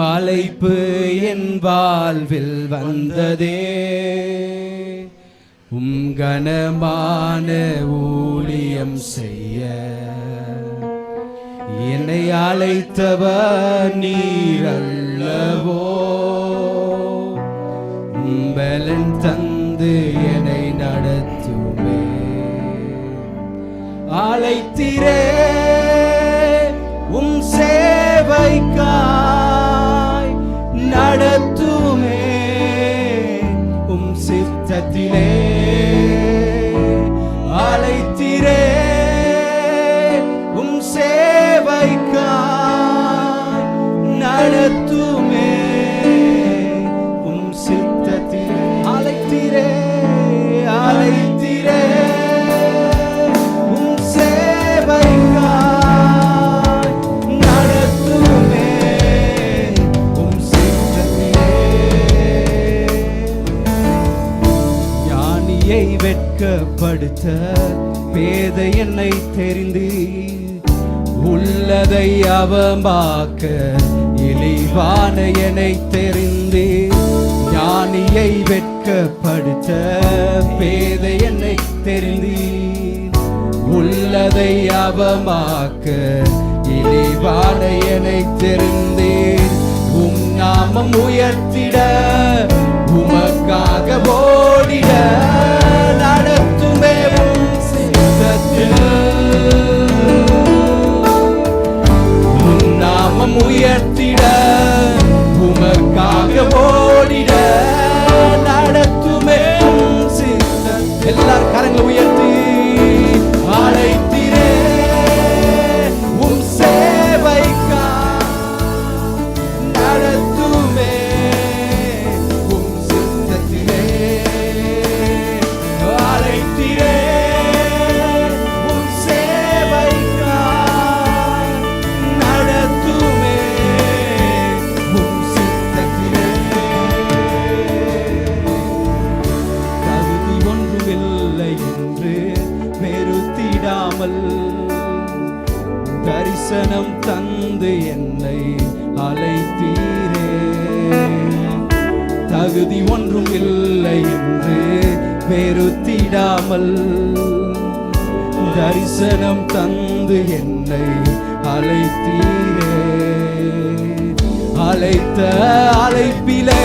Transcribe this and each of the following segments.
அழைப்பு என் வாழ்வில் வந்ததே, கனமான ஊழியம் செய்ய என்னை அழைத்தவர் நீர் அல்லவோ. பலன் தந்து என்னை நடத்துமே, அழைத்திரே சேவைக்காய் நடத்துமே. சித்தத்திலே அழைத்திரே சேவைக்காய் நடத்துமே. சித்தத்திலே அழைத்திரே அழைத்திரே வெட்கப்படுத்த பேத என்னை தெரிந்து உள்ளதை அவமாக்க இழிவான என்னை தெரிந்து. ஞானியை வெட்கப்படுத்த பேத என்னை தெரிந்து உள்ளதை அவமாக்க இழிவான என்னை தெரிந்து. நாமம் உயர்த்திட உமக்காக ஓடிட நடத்துமே சித்தத்தில். நாமம் உயர்த்திட உமக்காக ஓடிட நடத்துமே சித்தத்தில். எல்லாரும் கரங்களை உயர்த்தி அழைத்திரே சேவைக்கா நடத்துமே. சித்தத்திலே அழைத்திரே சேவைக்கா நடத்துமே. சித்தத்திலே தகுதி ஒன்றுமில்லை என்று வெறுத்திடாமல் தரிசனம் தந்து என்னை அழைத்தீரே. தகுதி ஒன்றும் இல்லை என்று வெறுத்திடாமல் தரிசனம் தந்து என்னை அழைத்தீரே. அழைத்த அழைப்பிலே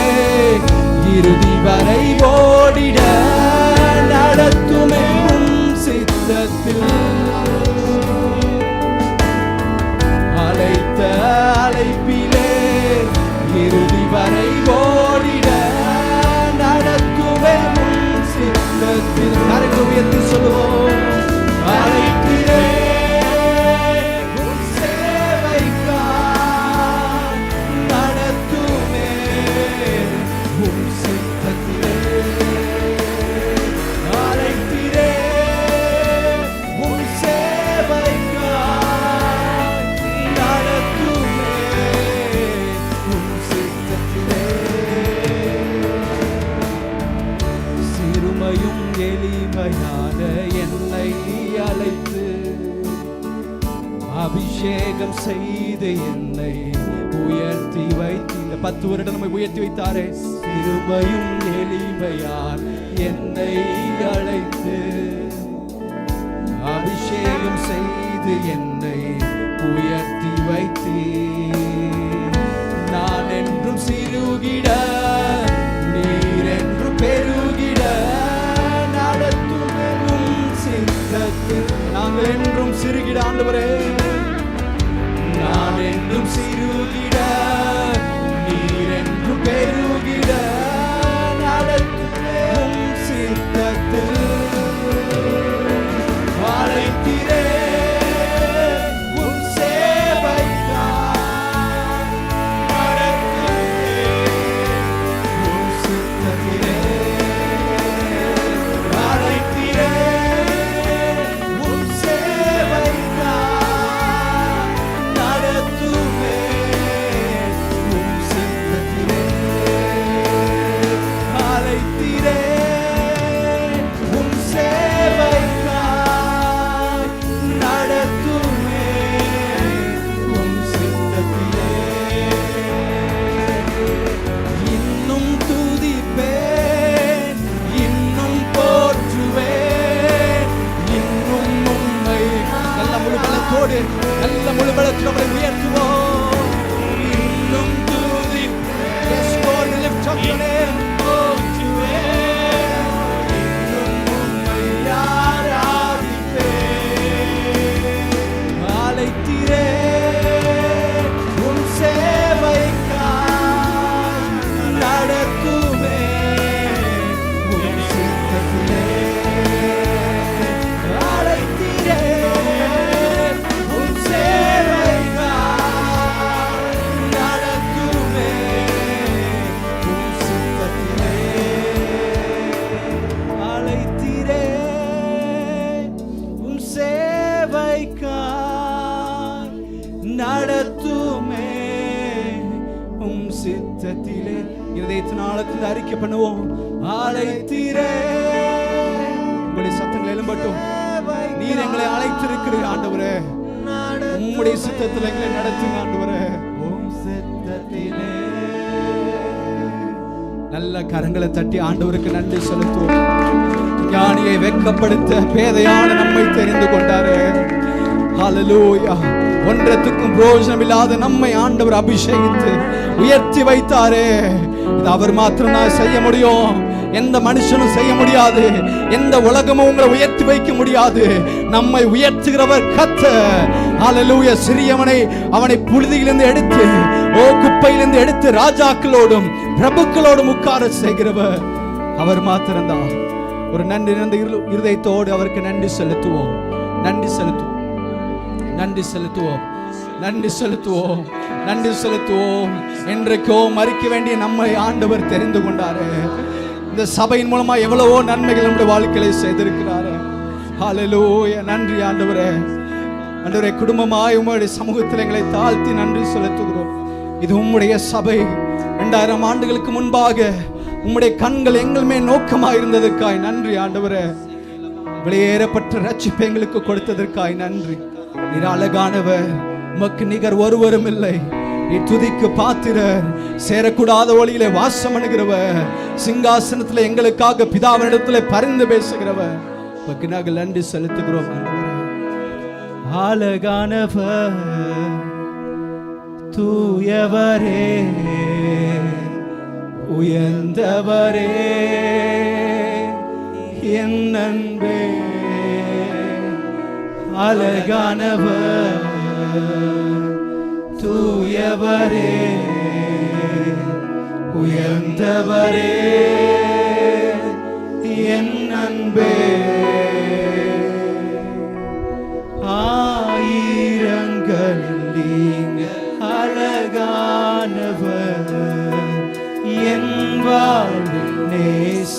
இறுதி வரை ஓடிட நடத்துமே சித்தத்தில். அழைத்த அழைப்பிலே இறுதி வரை ஓடிட நடத்துவே சித்தத்தில். கரங்களை உயர்த்தி சொல்லுவோம் அழைத்திரே சேவைக்காய் நடத்துமே. சித்தத்திலே அழைத்திரே எளிமையான என்னை அழைத்து அபிஷேகம் செய்து என்னை உயர்த்தி வைத்து. இந்த 10 வருடம் நம்மை உயர்த்தி வைத்தாரே. சிறுமையும் எளிமையான் என்னை அழைத்து அபிஷேகம் செய்து என்னை உயர்த்தி வைத்து. நான் என்றும் சிறுகிட நீர் என்று பெருகிட நாங்கள் என்றும் சிறுகிட ஆண்டவரே. நான் என்றும் சிறுகிட நீர் என்று பெருகிட நடத்தும் சித்தத்தில். அழைத்திரே சேவைக்காய் நடத்துமே. நல்ல முழு பலத்தில் அவரை உயர்த்துவோம். இன்னும் துதி. Yes Lord, we lift up your name. அழைத்தீரே உம் சேவைக்காய் நடத்துமே உம் சித்தத்திலே. அழைத்தீரே உம் சேவைக்காய் நடத்துமே உம் சித்தத்திலே. அழைத்தீரே உம் சேவைக்காய் நடத்துமே உம் சித்தத்திலே. இருதயத்தின் ஆழத்தில் அறிக்கை பண்ணுவோம். அழைத்தீரே. உங்களுடைய சத்தங்கள் எழும்பட்டும். நீர் எங்களை அழைத்திருக்கிறீர் ஆண்டவரே. உம்முடைய சித்தத்தில் எங்களை நடத்துங்க ஆண்டவரே. உம் சித்தத்திலே. நல்ல கரங்களை தட்டி ஆண்டவருக்கு நன்றி செலுத்துவோம். ஞானியை வெட்கப்படுத்த பேதையான நம்மை தெரிந்து கொண்டாரே. ஹல்லேலூயா. ஒன்றத்துக்கும் பிரயோஜனம் இல்லாத நம்மை ஆண்டவர் அபிஷேகித்து உயர்த்தி வைத்தாரே. இது அவர் மாத்திரம் தான் செய்ய முடியும். எந்த மனுஷனும் செய்ய முடியாது. எந்த உலகமும் உங்களை உயர்த்தி வைக்க முடியாது. நம்மை உயர்த்துகிறவர் கர்த்தர். ஹல்லேலூயா. சிறியவனை அவனை புழுதியிலிருந்து எடுத்து குப்பையிலிருந்து எடுத்து ராஜாக்களோடும் பிரபுக்களோடும் உட்கார செய்கிறவர் அவர் மாத்திரம்தான். ஒரு நன்றி நிறைந்த இருதயத்தோடு அவருக்கு நன்றி செலுத்துவோம். நன்றி செலுத்துவோம். நன்றி செலுத்துவோம். நன்றி செலுத்துவோம். நன்றி செலுத்துவோம். என்றைக்கோ மறிக்க வேண்டிய நம்மை ஆண்டவர் தெரிந்து கொண்டாரு. இந்த சபையின் மூலமா எவ்வளவோ நன்மைகள் நம்முடைய வாழ்க்கையை செய்திருக்கிறாரு. ஹல்லேலூயா. நன்றி ஆண்டவரே. ஆண்டவரே, குடும்பமாய் உம்முடைய சமூகத்தில் எங்களை தாழ்த்தி நன்றி செலுத்துகிறோம். இது உம்முடைய சபை. 2000 ஆண்டுகளுக்கு முன்பாக உம்முடைய கண்கள் எங்கள் மேல் நோக்கமாக இருந்ததற்காய் நன்றி ஆண்டவரே. வெளியேறப்பட்ட ரட்சிப்பை எங்களுக்கு கொடுத்ததற்காய் நன்றி. நீர் அழகானவர். உமக்கு நிகர் ஒருவரும் இல்லை. நீ துதிக்கு பாத்திரர். சேரக்கூடாத ஒளியிலே வாசம் பண்ணுகிறவர். சிங்காசனத்தில் எங்களுக்காக பிதாவினிடத்தில் பரிந்து பேசுகிறவர். உமக்கு நாங்கள் நன்றி செலுத்துகிறோம் ஆண்டவரே. அழகானவர், தூயவரே, உயர்ந்தவரே, என் அன்பே. அழகானவர், தூயவரே, உயர்ந்தவரே, என் அன்பே. ஆயிரங்கள் நீங்க அழகானவர், என் வாழ்வில் நேச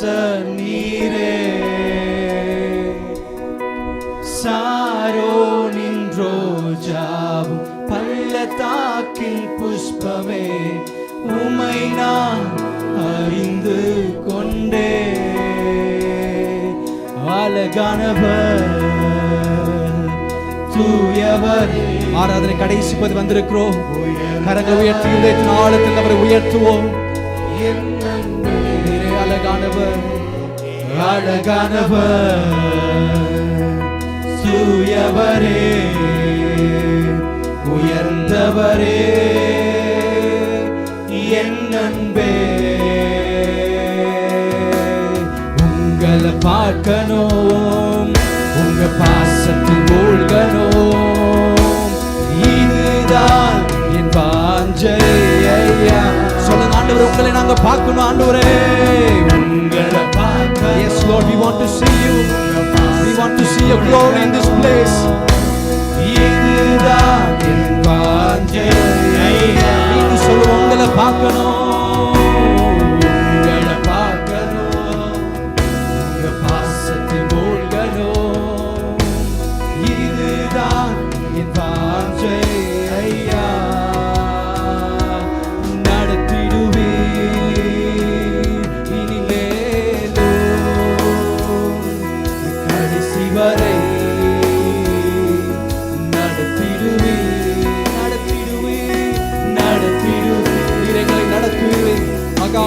நீரே. சாரோனின் ரோஜாவும் பள்ளத்தாக்கின் புஷ்பமே, உமை நான் அறிந்து கொண்டே. அழகானவர், தூயவர். ஆராதனை கடைசி பதி வந்திருக்கிறோம். கரங்களை உயர்த்தி இதயத்தின் ஆழத்தில் அவரை உயர்த்துவோம். அழகானவர், அழகானவர், தூயவரே, உயர்ந்தவரே, என் அன்பே. உங்களை பார்க்கணும், உங்க பாசத்தில் மூழ்கணும், இதுதான் என் வாஞ்சை ஐயா. சொல்லுங்க ஆண்டவரே, உங்களை நாங்க பார்க்கணும் ஆண்டவரே. உங்களை பார்க்க. Yes Lord, we want to see you. We want to see your glory in this place. இதுதான் என் வாஞ்சை ஐயா. நீங்க சொல்லுங்க, உங்களை பார்க்கணும், உங்களை பார்க்கணும், உங்க பாசத்தில் மூழ்கணும், இதுதான் என் வாஞ்சை ஐயா.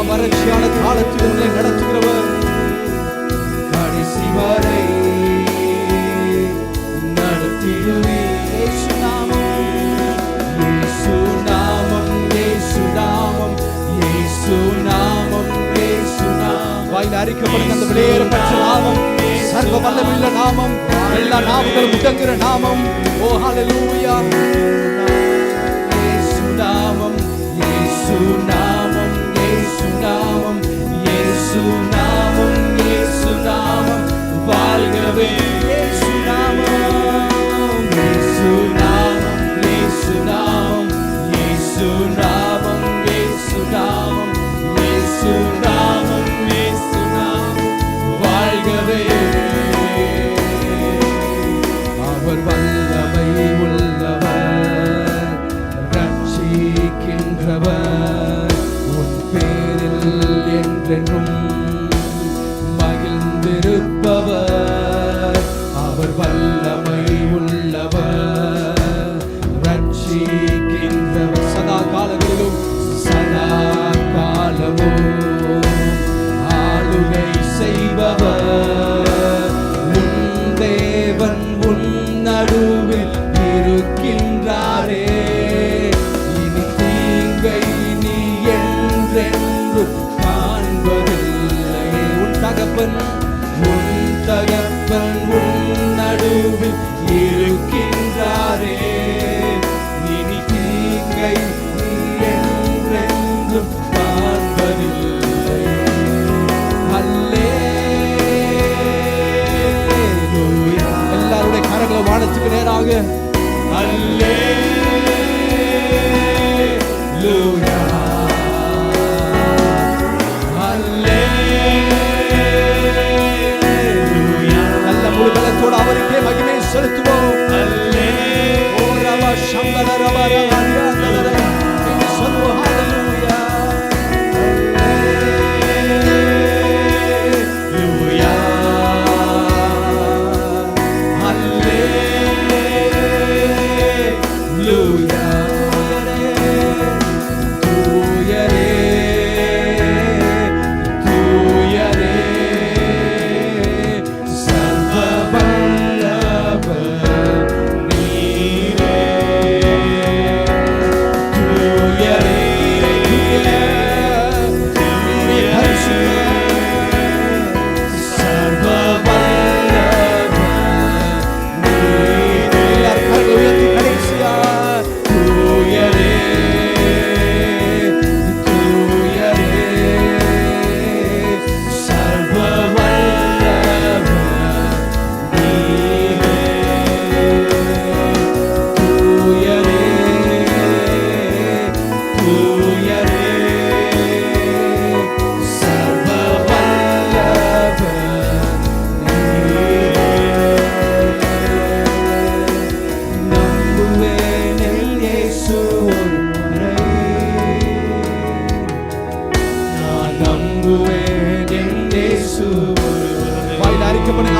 வறட்சியான காலத்தில் உங்களை நடத்துகிறவர், கடைசி வரை நடத்திடுவே. வாயில் அறிக்கப்படுங்க அந்த வெளியேறப்பட்ட நாமம், சர்வ வல்லமையுள்ள நாமம், எல்லா நாமங்களும் முடங்குற நாமம். ஓ ஹல்லேலூயா. இயேசு நாமம், இயேசு நாமம், இயேசு நாமம், இயேசு நாமம், இயேசு நாமம் வாழ்கவே. இயேசு நாமம், இயேசு நாமம், இயேசு நாமம், இயேசு நாமம், இயேசு நாமம், இயேசு நாமம், இயேசு நாமம் வாழ்கவே. அவர் வல்லமை உள்ளவர், ரட்சிக்கின்றவர், உன் பேரில் என்றென்றும் மகிழ்ந்திருப்பவர். அவர் வல்லமை உள்ளவர், ரட்சிக்கின்றவர், சதா காலங்களிலும் சதா காலமும் ஆளுகை செய்பவர். உன் தேவன் உன் நடுவில் இருக்கின்றாரே, இனி தீங்கை நீ என்றென்று காண்பதில்லை. உன் தகப்பன் உன் நடுவில் இருக்கின்றாரே, இனி தீங்கை நீ என்றென்று காண்பதில்லை. அல்லேலூயா. எல்லாருடைய கரங்களை வானத்துக்கு நேராக அல்லேலூயா, அல்லேலூயா. நல்ல முழு பலத்தோடு அவருக்கே மகிமை செலுத்துவோம்.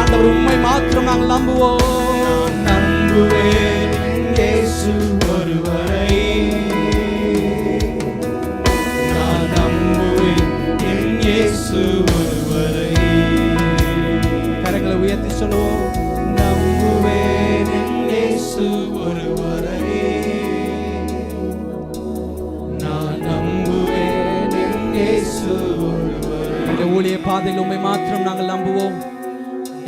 ஆண்டவர் உம்மை மாத்திரம் நாங்கள் நம்புவோம். நம்புவேன் இயேசு ஒருவரை, நான் நம்புவேன் இயேசு ஒருவரை. கரங்களை உயர்த்தி சொல்லுவோம். நம்புவேன் இயேசு ஒருவரை, நான் நம்புவேன் இயேசு ஒருவரை. இந்த ஊழிய பாதையில் உம்மை மாத்திரம் நாங்கள் நம்புவோம்.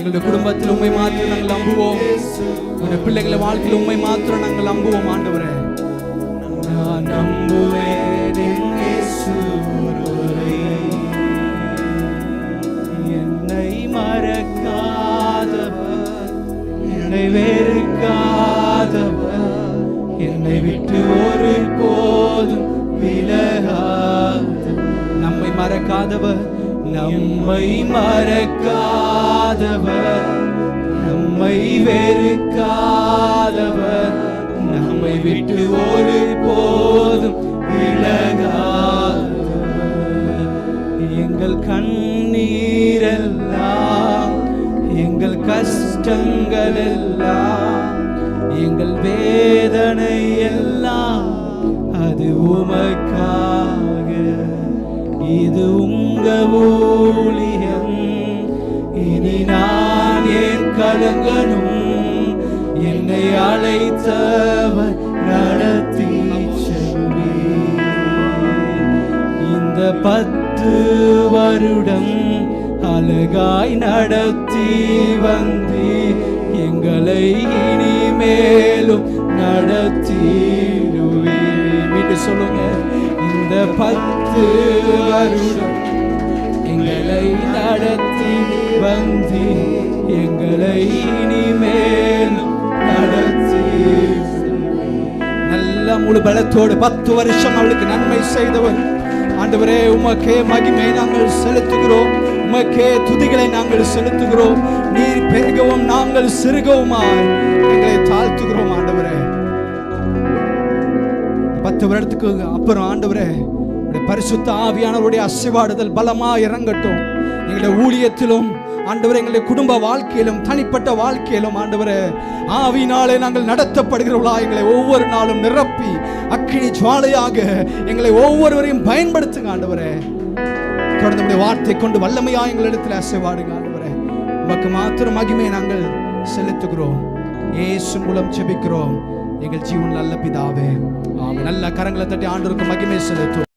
எங்களுடைய குடும்பத்தில் உண்மை மாத்திரம் நாங்கள் நம்புவோம். எங்களுடைய பிள்ளைகளை வாழ்க்கையில் உண்மை மாத்திரம் நாங்கள் நம்புவோம். ஆண்டவரே, நான் நம்புவேன் இயேசு ஒருவரை. என்னை மறக்காதவர், என்னை வெறுக்காதவர், என்னை விட்டு ஒரு போதும் விலகாதவர். நம்மை மறக்காதவர், நம்மை மறக்காதவர், நம்மை வெறுக்காதவர், நம்மை விட்டு ஒரு போதும் விலகாதவர். எங்கள் கண்ணீரெல்லாம், எங்கள் கஷ்டங்கள் எல்லாம், எங்கள் வேதனை எல்லாம் அது உமக்காக. இது உங்க ஊழியம், இனி நான் ஏன் கலங்கணும்? என்னை அழைத்தவர் நடத்தி செல்வீர். இந்த 10 வருடம் அழகாய் நடத்தி வந்தி எங்களை இனிமேலும் நடத்திடுவே. மீண்டும் சொல்லுங்க. இந்த 10 வருடம் எங்களை நடத்தி வந்தி எங்களை இனிமேலும் நடத்தி. நல்ல முழு பலத்தோடு 10 வருஷம் அவளுக்கு நன்மை செய்தவர் ஆண்டவரே, உமக்கே மகிமை நாங்கள் செலுத்துகிறோம், உமக்கே துதிகளை நாங்கள் செலுத்துகிறோம். நீர் பெருகவும் நாங்கள் சிறுகவுமாய் எங்களை தாழ்த்துகிறோம் ஆண்டவரே. 10 வருடத்துக்கு அப்புறம் ஆண்டவரே, பரிசுத்த ஆவியானவருடைய அசைவாடுதல் பலமா இறங்கட்டும். எங்களுடைய ஊழியத்திலும் ஆண்டவரே, எங்களுடைய குடும்ப வாழ்க்கையிலும் தனிப்பட்ட வாழ்க்கையிலும் ஆண்டவரே, ஆவியினாலே நாங்கள் நடத்தப்படுகிறவர்களா எங்களை ஒவ்வொரு நாளும் நிரப்பி அக்கினி ஜுவாலையாக எங்களை ஒவ்வொருவரையும் பயன்படுத்துங்க ஆண்டவரே. தொடர்ந்து வார்த்தை கொண்டு வல்லமையா எங்களிடத்தில் அசைவாடுங்க ஆண்டவரே. உமக்கு மாத்திரம் மகிமையை நாங்கள் செலுத்துகிறோம். இயேசு மூலம் ஜெபிக்கிறோம் எங்கள் ஜீவன் நல்ல பிதாவே, ஆமென். நல்ல கரங்களை தட்டி ஆண்டவருக்கு மகிமை செலுத்தும்.